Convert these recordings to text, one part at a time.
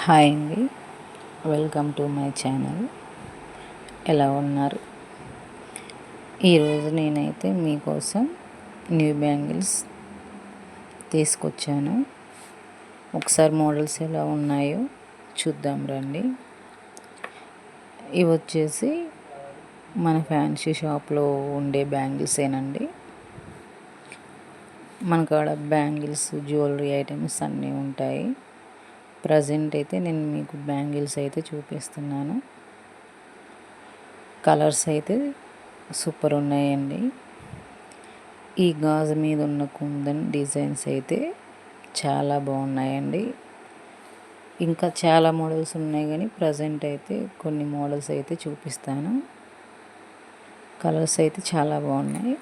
Hi అండి, welcome to my channel. ఎలా ఉన్నారు? ఈరోజు నేనైతే మీకోసం న్యూ బ్యాంగిల్స్ తీసుకొచ్చాను. ఒకసారి మోడల్స్ ఎలా ఉన్నాయో చూద్దాం రండి. ఇవి వచ్చేసి మన ఫ్యాన్సీ షాప్లో ఉండే బ్యాంగిల్సేనండి. మనకాడ బ్యాంగిల్స్, జ్యువెలరీ ఐటమ్స్ అన్నీ ఉంటాయి. ప్రజెంట్ అయితే నేను మీకు బ్యాంగిల్స్ అయితే చూపిస్తున్నాను. కలర్స్ అయితే సూపర్ ఉన్నాయండి. ఈ గాజు మీద ఉన్న కుందన్ డిజైన్స్ అయితే చాలా బాగున్నాయండి. ఇంకా చాలా మోడల్స్ ఉన్నాయి కానీ ప్రజెంట్ అయితే కొన్ని మోడల్స్ అయితే చూపిస్తాను. కలర్స్ అయితే చాలా బాగున్నాయి.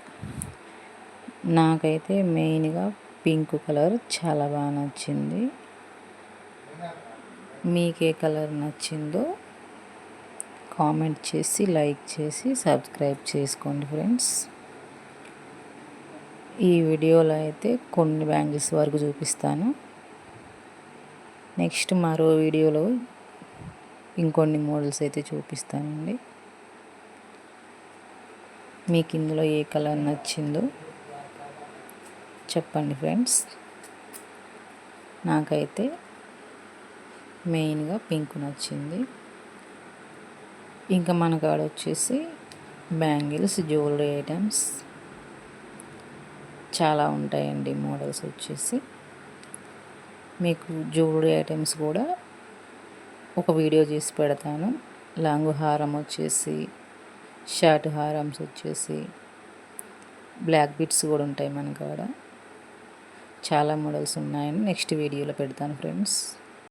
నాకైతే మెయిన్గా పింక్ కలర్ చాలా బాగా నచ్చింది. మీకు ఏ కలర్ నచ్చిందో కామెంట్ చేసి, లైక్ చేసి, సబ్స్క్రైబ్ చేసుకోండి ఫ్రెండ్స్. ఈ వీడియోలో అయితే కొన్ని బ్యాంగిల్స్ వరకు చూపిస్తాను. నెక్స్ట్ మరో వీడియోలో ఇంకొన్ని మోడల్స్ అయితే చూపిస్తానండి. మీకు ఇందులో ఏ కలర్ నచ్చిందో చెప్పండి ఫ్రెండ్స్. నాకైతే మెయిన్గా పింక్ నచ్చింది. ఇంకా మన కాడ వచ్చేసి బ్యాంగిల్స్, జ్యువెలరీ ఐటమ్స్ చాలా ఉంటాయండి. మోడల్స్ వచ్చేసి మీకు జ్యువెలరీ ఐటమ్స్ కూడా ఒక వీడియో చేసి పెడతాను. లాంగ్ హారం వచ్చేసి, షార్ట్ హారమ్స్ వచ్చేసి, బ్లాక్ బిట్స్ కూడా ఉంటాయి మన కాడ. చాలా మోడల్స్ ఉన్నాయని నెక్స్ట్ వీడియోలో పెడతాను ఫ్రెండ్స్.